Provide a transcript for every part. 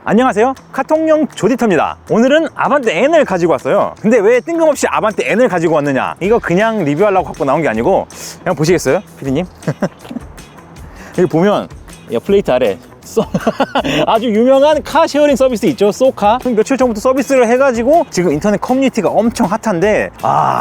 안녕하세요, 카톡용 조디터입니다. 오늘은 아반떼 N을 가지고 왔어요. 근데 왜 뜬금없이 아반떼 N을 가지고 왔느냐, 이거 그냥 리뷰하려고 갖고 나온 게 아니고, 그냥 보시겠어요 피디님? 여기 보면 이 플레이트 아래 아주 유명한 카 쉐어링 서비스 있죠, 쏘카. 며칠 전부터 서비스를 해가지고 지금 인터넷 커뮤니티가 엄청 핫한데,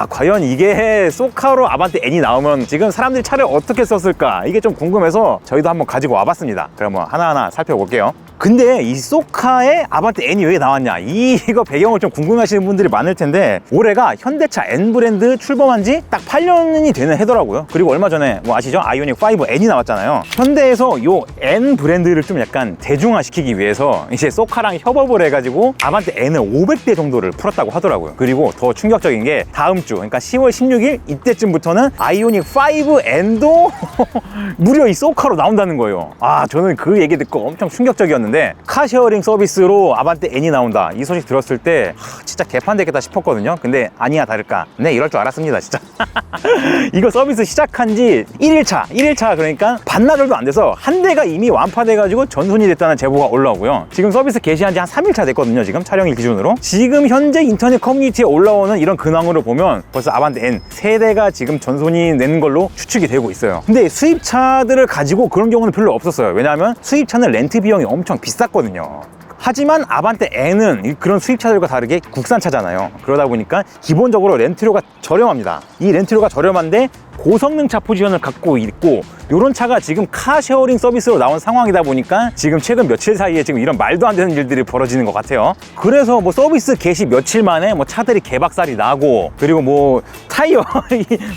과연 이게 쏘카로 아반떼 N이 나오면 지금 사람들이 차를 어떻게 썼을까, 이게 좀 궁금해서 저희도 한번 가지고 와봤습니다. 그럼 하나하나 살펴볼게요. 근데 이 쏘카에 아반떼 N이 왜 나왔냐, 이거 배경을 좀 궁금해하시는 분들이 많을 텐데, 올해가 현대차 N 브랜드 출범한 지 딱 8년이 되는 해더라고요. 그리고 얼마 전에 아시죠? 아이오닉 5 N이 나왔잖아요. 현대에서 요 N 브랜드를 좀 약간 대중화시키기 위해서 이제 쏘카랑 협업을 해가지고 아반떼 N을 500대 정도를 풀었다고 하더라고요. 그리고 더 충격적인 게 다음 주, 그러니까 10월 16일 이때쯤부터는 아이오닉 5 N도 무려 이 쏘카로 나온다는 거예요. 저는 그 얘기 듣고 엄청 충격적이었는데, 카쉐어링 서비스로 아반떼 N이 나온다, 이 소식 들었을 때 진짜 개판되겠다 싶었거든요. 근데 아니야 다를까, 네, 이럴 줄 알았습니다 진짜. 이거 서비스 시작한 지 1일차 그러니까 반나절도 안 돼서 한 대가 이미 완파돼 가지고 전손이 됐다는 제보가 올라오고요. 지금 서비스 개시한 지 한 3일차 됐거든요. 지금 촬영일 기준으로. 지금 현재 인터넷 커뮤니티에 올라오는 이런 근황으로 보면 벌써 아반떼 N 3대가 지금 전손이 낸 걸로 추측이 되고 있어요. 근데 수입차들을 가지고 그런 경우는 별로 없었어요. 왜냐하면 수입차는 렌트 비용이 엄청 비쌌거든요. 하지만 아반떼 N은 그런 수입차들과 다르게 국산차잖아요. 그러다 보니까 기본적으로 렌트료가 저렴합니다. 이 렌트료가 저렴한데 고성능차 포지션을 갖고 있고, 이런 차가 지금 카쉐어링 서비스로 나온 상황이다 보니까 지금 최근 며칠 사이에 지금 이런 말도 안 되는 일들이 벌어지는 것 같아요. 그래서 서비스 개시 며칠 만에 차들이 개박살이 나고, 그리고 타이어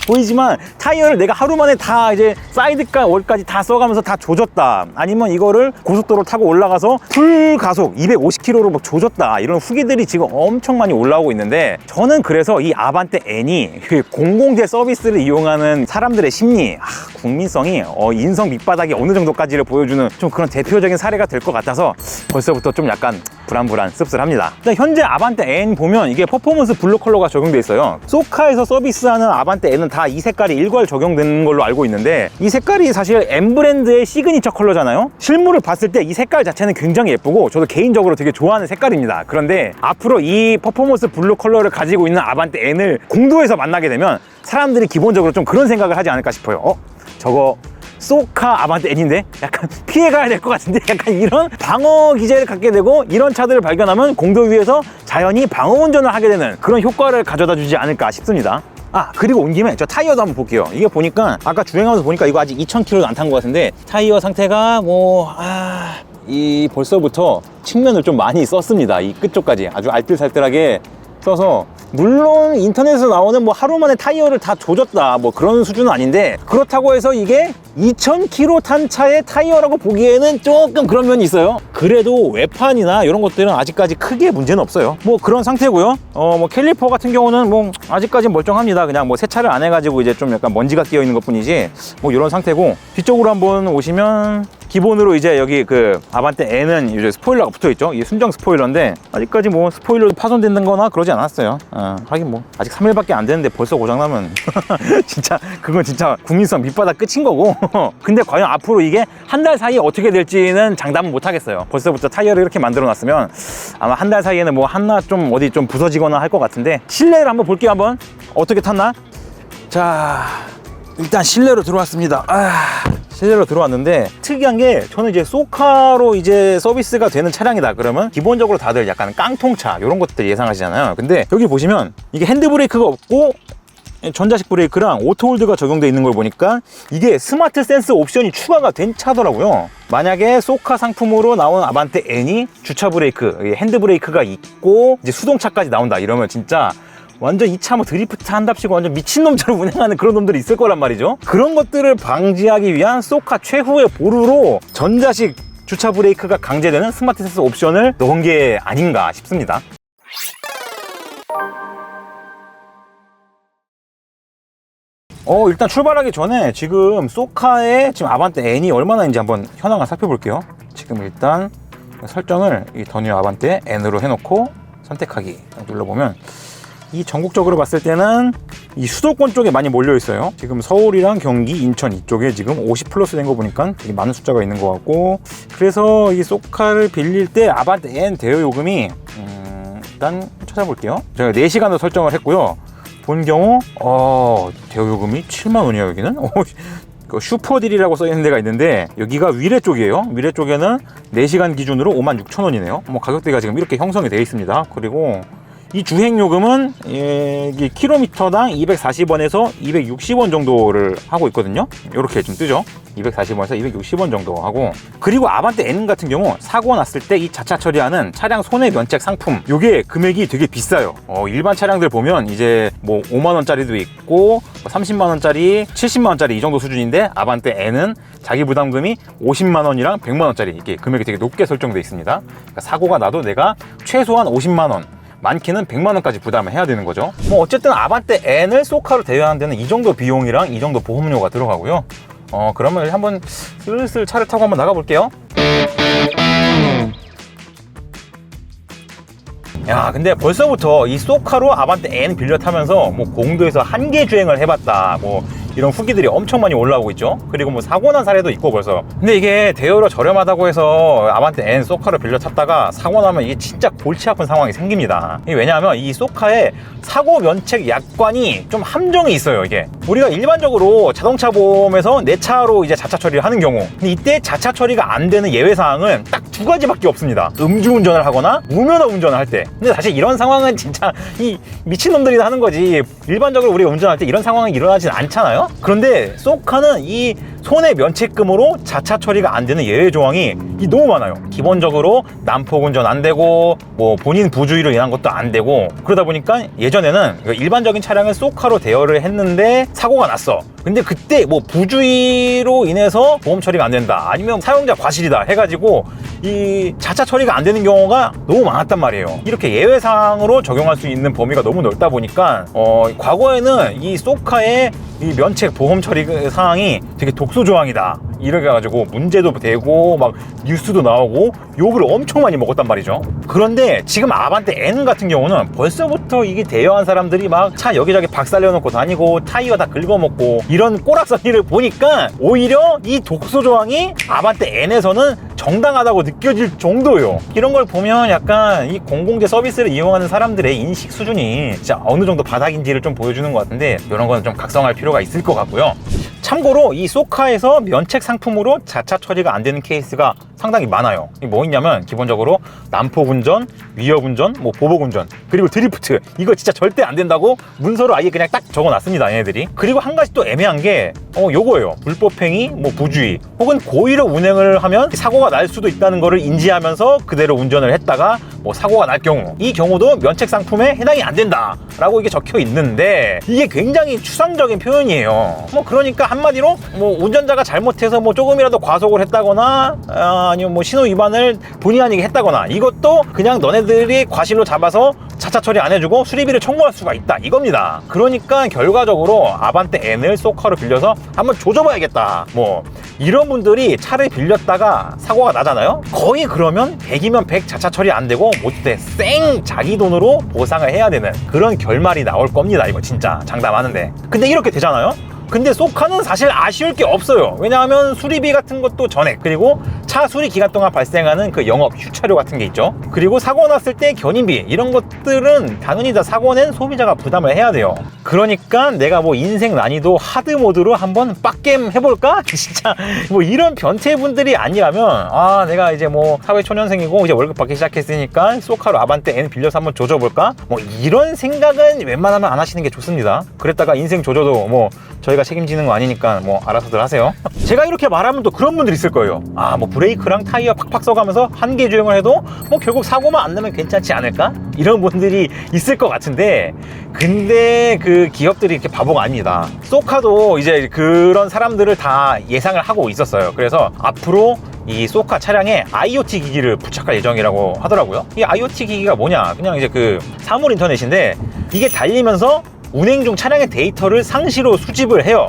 보이지만 타이어를 내가 하루 만에 다 이제 사이드까 월까지 다 써가면서 다 조졌다, 아니면 이거를 고속도로 타고 올라가서 풀 가속 250km로 조졌다, 이런 후기들이 지금 엄청 많이 올라오고 있는데, 저는 그래서 이 아반떼 N이 공공재 서비스를 이용하는 사람들의 심리, 국민성이 인성 밑바닥이 어느 정도까지를 보여주는 좀 그런 대표적인 사례가 될 것 같아서 벌써부터 좀 약간 불안불안 씁쓸합니다. 현재 아반떼 N 보면 이게 퍼포먼스 블루 컬러가 적용돼 있어요. 쏘카에서 서비스하는 아반떼 N은 다 이 색깔이 일괄 적용되는 걸로 알고 있는데, 이 색깔이 사실 M 브랜드의 시그니처 컬러잖아요. 실물을 봤을 때 이 색깔 자체는 굉장히 예쁘고 저도 개인적으로 되게 좋아하는 색깔입니다. 그런데 앞으로 이 퍼포먼스 블루 컬러를 가지고 있는 아반떼 N을 공도에서 만나게 되면 사람들이 기본적으로 좀 그런 생각을 하지 않을까 싶어요. 저거 쏘카 아반떼 N인데 약간 피해가야 될 것 같은데, 약간 이런 방어 기제를 갖게 되고, 이런 차들을 발견하면 공도 위에서 자연히 방어 운전을 하게 되는 그런 효과를 가져다 주지 않을까 싶습니다. 그리고 온 김에 저 타이어도 한번 볼게요. 이게 보니까 아까 주행하면서 보니까 이거 아직 2000km도 안 탄 것 같은데, 타이어 상태가 벌써부터 측면을 좀 많이 썼습니다. 이 끝쪽까지 아주 알뜰살뜰하게 써서, 물론 인터넷에서 나오는 하루 만에 타이어를 다 조졌다 그런 수준은 아닌데, 그렇다고 해서 이게 2000km 탄 차의 타이어라고 보기에는 조금 그런 면이 있어요. 그래도 외판이나 이런 것들은 아직까지 크게 문제는 없어요. 그런 상태고요. 캘리퍼 같은 경우는 아직까지 멀쩡합니다. 그냥 세차를 안 해가지고 이제 좀 약간 먼지가 끼어 있는 것 뿐이지 이런 상태고, 뒤쪽으로 한번 오시면 기본으로 이제 여기 아반떼 N은 이제 스포일러가 붙어 있죠. 이게 순정 스포일러인데 아직까지 스포일러 파손된 거나 그러지 않았어요. 하긴 아직 3일밖에 안 됐는데 벌써 고장나면 진짜 그건 진짜 국민성 밑바닥 끝인 거고. 근데 과연 앞으로 이게 한 달 사이에 어떻게 될지는 장담은 못 하겠어요. 벌써부터 타이어를 이렇게 만들어 놨으면 아마 한 달 사이에는 하나 좀 어디 좀 부서지거나 할 것 같은데, 실내를 한번 볼게요. 한번 어떻게 탔나. 자, 일단 실내로 들어왔습니다. 실내로 들어왔는데 특이한 게, 저는 이제 쏘카로 이제 서비스가 되는 차량이다 그러면 기본적으로 다들 약간 깡통차 이런 것들 예상하시잖아요. 근데 여기 보시면 이게 핸드브레이크가 없고 전자식 브레이크랑 오토홀드가 적용되어 있는 걸 보니까 이게 스마트 센스 옵션이 추가가 된 차더라고요. 만약에 쏘카 상품으로 나온 아반떼 N이 주차 브레이크, 핸드 브레이크가 있고 이제 수동차까지 나온다 이러면 진짜 완전 이 차 드리프트 한답시고 완전 미친놈처럼 운행하는 그런 놈들이 있을 거란 말이죠. 그런 것들을 방지하기 위한 쏘카 최후의 보루로 전자식 주차 브레이크가 강제되는 스마트 센서 옵션을 넣은 게 아닌가 싶습니다. 일단 출발하기 전에 지금 쏘카에 지금 아반떼 N이 얼마나 있는지 한번 현황을 살펴볼게요. 지금 일단 설정을 이 더 뉴 아반떼 N으로 해놓고 선택하기 눌러보면, 이 전국적으로 봤을 때는 이 수도권 쪽에 많이 몰려 있어요. 지금 서울이랑 경기, 인천 이쪽에 지금 50 플러스 된 거 보니까 되게 많은 숫자가 있는 것 같고, 그래서 이 쏘카를 빌릴 때 아반떼 N 대여 요금이 일단 찾아볼게요. 제가 4시간도 설정을 했고요. 본 경우 대여 요금이 7만 원이에요. 여기는 그 슈퍼딜이라고 써있는 데가 있는데 여기가 위례 쪽이에요. 위례 쪽에는 4시간 기준으로 56,000원이네요. 뭐 가격대가 지금 이렇게 형성이 되어 있습니다. 그리고 이 주행요금은 이게 킬로미터당 240원에서 260원 정도를 하고 있거든요. 이렇게 좀 뜨죠. 240원에서 260원 정도 하고, 그리고 아반떼 N 같은 경우 사고 났을 때 이 자차 처리하는 차량 손해 면책 상품, 요게 금액이 되게 비싸요. 일반 차량들 보면 이제 뭐 5만 원짜리도 있고 30만 원짜리, 70만 원짜리 이 정도 수준인데 아반떼 N은 자기 부담금이 50만 원이랑 100만 원짜리 이게 금액이 되게 높게 설정되어 있습니다. 그러니까 사고가 나도 내가 최소한 50만 원, 많게는 100만 원까지 부담을 해야 되는 거죠. 뭐 어쨌든 아반떼 N을 쏘카로 대여하는 데는 이 정도 비용이랑 이 정도 보험료가 들어가고요. 그러면 한번 슬슬 차를 타고 한번 나가 볼게요. 야, 근데 벌써부터 이 쏘카로 아반떼 N 빌려 타면서 뭐 공도에서 한계 주행을 해봤다, 뭐 이런 후기들이 엄청 많이 올라오고 있죠. 그리고 뭐 사고 난 사례도 있고 벌써. 근데 이게 대여료 저렴하다고 해서 아반떼 N 쏘카를 빌려 탔다가 사고 나면 이게 진짜 골치 아픈 상황이 생깁니다. 이게 왜냐하면 이 쏘카에 사고 면책 약관이 좀 함정이 있어요. 이게 우리가 일반적으로 자동차 보험에서 내 차로 이제 자차 처리를 하는 경우, 근데 이때 자차 처리가 안 되는 예외 사항은 딱 2가지밖에 없습니다. 음주운전을 하거나 무면허 운전을 할 때. 근데 사실 이런 상황은 진짜 이 미친놈들이 하는 거지, 일반적으로 우리가 운전할 때 이런 상황이 일어나진 않잖아요. 그런데 쏘카는 이 손해 면책금으로 자차 처리가 안 되는 예외 조항이 너무 많아요. 기본적으로 난폭 운전 안 되고, 뭐 본인 부주의로 인한 것도 안 되고, 그러다 보니까 예전에는 일반적인 차량을 쏘카로 대여를 했는데 사고가 났어. 근데 그때 뭐 부주의로 인해서 보험 처리가 안 된다, 아니면 사용자 과실이다 해가지고 이 자차 처리가 안 되는 경우가 너무 많았단 말이에요. 이렇게 예외사항으로 적용할 수 있는 범위가 너무 넓다 보니까 과거에는 이 쏘카의 이 면책 보험 처리 사항이 되게 독소 조항이다 이렇게 해가지고 문제도 되고 막 뉴스도 나오고 욕을 엄청 많이 먹었단 말이죠. 그런데 지금 아반떼 N 같은 경우는 벌써부터 이게 대여한 사람들이 막 차 여기저기 박살내놓고 다니고 타이어 다 긁어먹고 이런 꼬락서니를 보니까 오히려 이 독소 조항이 아반떼 N에서는 정당하다고 느껴질 정도예요. 이런 걸 보면 약간 이 공공재 서비스를 이용하는 사람들의 인식 수준이 진짜 어느 정도 바닥인지를 좀 보여주는 것 같은데, 이런 거는 좀 각성할 필요가 있을 것 같고요. 참고로 이 쏘카에서 면책 상품으로 자차 처리가 안 되는 케이스가 상당히 많아요. 뭐 있냐면 기본적으로 난폭 운전, 위협 운전, 뭐 보복 운전, 그리고 드리프트, 이거 진짜 절대 안 된다고 문서로 아예 그냥 딱 적어놨습니다, 얘네들이. 그리고 한 가지 또 애매한 게 요거예요. 불법행위, 뭐 부주의, 혹은 고의로 운행을 하면 사고가 날 수도 있다는 거를 인지하면서 그대로 운전을 했다가 뭐 사고가 날 경우, 이 경우도 면책 상품에 해당이 안 된다 라고 이게 적혀 있는데, 이게 굉장히 추상적인 표현이에요. 뭐 그러니까 한마디로 뭐 운전자가 잘못해서 뭐 조금이라도 과속을 했다거나 아니면 뭐 신호 위반을 본의 아니게 했다거나, 이것도 그냥 너네들이 과실로 잡아서 자차 처리 안 해주고 수리비를 청구할 수가 있다 이겁니다. 그러니까 결과적으로 아반떼 N을 쏘카로 빌려서 한번 조져봐야겠다, 뭐 이런 분들이 차를 빌렸다가 사고가 나잖아요. 거의 그러면 100이면 100 자차 처리 안 되고 못돼 쌩 자기 돈으로 보상을 해야 되는 그런 결말이 나올 겁니다. 이거 진짜 장담하는데. 근데 이렇게 되잖아요. 근데 쏘카는 사실 아쉬울 게 없어요. 왜냐하면 수리비 같은 것도 전액, 그리고 차 수리 기간 동안 발생하는 그 영업 휴차료 같은 게 있죠. 그리고 사고 났을 때 견인비, 이런 것들은 당연히 다 사고 낸 소비자가 부담을 해야 돼요. 그러니까 내가 뭐 인생 난이도 하드 모드로 한번 빡겜 해볼까? 진짜 뭐 이런 변태분들이 아니라면, 내가 이제 뭐 사회초년생이고 이제 월급 받기 시작했으니까 쏘카로 아반떼 N 빌려서 한번 조져볼까? 뭐 이런 생각은 웬만하면 안 하시는 게 좋습니다. 그랬다가 인생 조져도 뭐 저희가 책임지는 거 아니니까 뭐 알아서들 하세요. 제가 이렇게 말하면 또 그런 분들 있을 거예요. 뭐 브레이크랑 타이어 팍팍 써가면서 한계 주행을 해도 뭐 결국 사고만 안 나면 괜찮지 않을까? 이런 분들이 있을 것 같은데, 근데 그 기업들이 이렇게 바보가 아닙니다. 쏘카도 이제 그런 사람들을 다 예상을 하고 있었어요. 그래서 앞으로 이 쏘카 차량에 IoT 기기를 부착할 예정이라고 하더라고요. 이 IoT 기기가 뭐냐? 그냥 이제 그 사물 인터넷인데, 이게 달리면서 운행 중 차량의 데이터를 상시로 수집을 해요.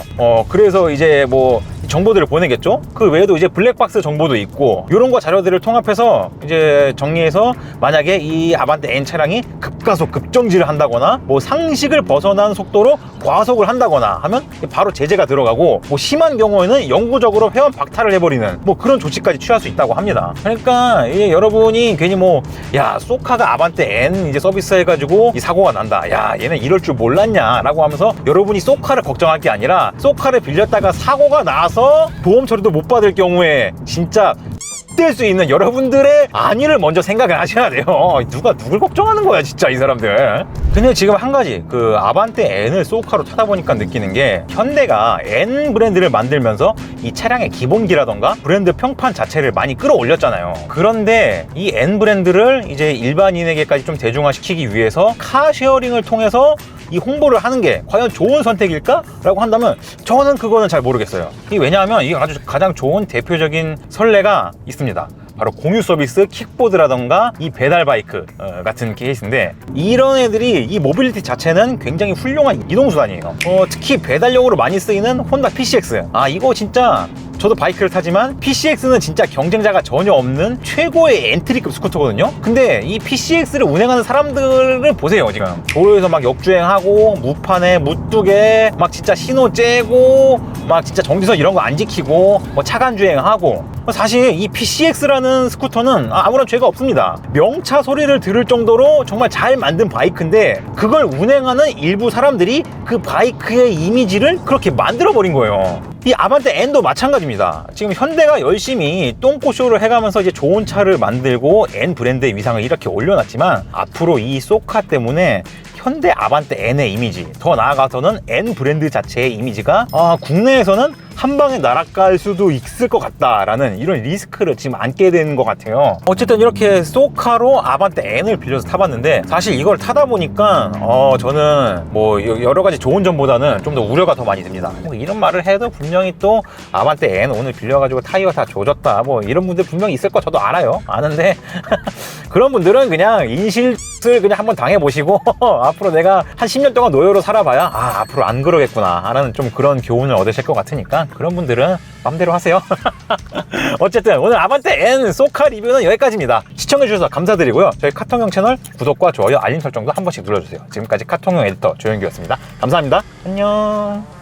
그래서 이제 뭐 정보들을 보내겠죠. 그 외에도 이제 블랙박스 정보도 있고, 이런 거 자료들을 통합해서 이제 정리해서 만약에 이 아반떼 N 차량이 급가속 급정지를 한다거나 뭐 상식을 벗어난 속도로 과속을 한다거나 하면 바로 제재가 들어가고, 뭐 심한 경우에는 영구적으로 회원 박탈을 해버리는 뭐 그런 조치까지 취할 수 있다고 합니다. 그러니까 이게 여러분이 괜히 뭐 야 쏘카가 아반떼 N 이제 서비스 해가지고 이 사고가 난다, 야 얘는 이럴 줄 몰랐냐 라고 하면서 여러분이 쏘카를 걱정할 게 아니라, 쏘카를 빌렸다가 사고가 나서 보험 처리도 못 받을 경우에 진짜 될 수 있는 여러분들의 안위를 먼저 생각을 하셔야 돼요. 누가 누굴 걱정하는 거야 진짜 이 사람들. 근데 지금 한 가지, 그 아반떼 N을 쏘카로 타다 보니까 느끼는 게, 현대가 N 브랜드를 만들면서 이 차량의 기본기라던가 브랜드 평판 자체를 많이 끌어올렸잖아요. 그런데 이 N 브랜드를 이제 일반인에게까지 좀 대중화시키기 위해서 카쉐어링을 통해서 이 홍보를 하는 게 과연 좋은 선택일까? 라고 한다면 저는 그거는 잘 모르겠어요. 왜냐하면 이게 아주 가장 좋은 대표적인 선례가 있습니다. 바로 공유 서비스 킥보드라던가 이 배달 바이크 같은 케이스인데, 이런 애들이 이 모빌리티 자체는 굉장히 훌륭한 이동수단이에요. 특히 배달용으로 많이 쓰이는 혼다 PCX, 이거 진짜 저도 바이크를 타지만 PCX는 진짜 경쟁자가 전혀 없는 최고의 엔트리급 스쿠터거든요. 근데 이 PCX를 운행하는 사람들을 보세요. 지금 도로에서 막 역주행하고 무판에 무뚝에 막 진짜 신호 째고 막 진짜 정지선 이런 거 안 지키고 뭐 차간 주행하고, 사실 이 PCX라는 스쿠터는 아무런 죄가 없습니다. 명차 소리를 들을 정도로 정말 잘 만든 바이크인데, 그걸 운행하는 일부 사람들이 그 바이크의 이미지를 그렇게 만들어 버린 거예요. 이 아반떼 N도 마찬가지입니다. 지금 현대가 열심히 똥꼬쇼를 해가면서 이제 좋은 차를 만들고 N 브랜드의 위상을 이렇게 올려놨지만, 앞으로 이 쏘카 때문에 현대 아반떼 N의 이미지, 더 나아가서는 N 브랜드 자체의 이미지가 국내에서는 한 방에 날아갈 수도 있을 것 같다라는 이런 리스크를 지금 안게 되는 것 같아요. 어쨌든 이렇게 쏘카로 아반떼 N을 빌려서 타봤는데, 사실 이걸 타다 보니까 저는 뭐 여러 가지 좋은 점보다는 좀 더 우려가 더 많이 듭니다. 뭐 이런 말을 해도 분명히 또 아반떼 N 오늘 빌려가지고 타이어 다 조졌다 뭐 이런 분들 분명히 있을 거 저도 알아요. 아는데 그런 분들은 그냥 인실을 그냥 한번 당해보시고 앞으로 내가 한 10년 동안 노예로 살아봐야 앞으로 안 그러겠구나 하는 좀 그런 교훈을 얻으실 것 같으니까, 그런 분들은 맘대로 하세요. 어쨌든 오늘 아반떼 N 쏘카 리뷰는 여기까지입니다. 시청해주셔서 감사드리고요. 저희 카통형 채널 구독과 좋아요, 알림 설정도 한 번씩 눌러주세요. 지금까지 카통형 에디터 조영규였습니다. 감사합니다. 안녕.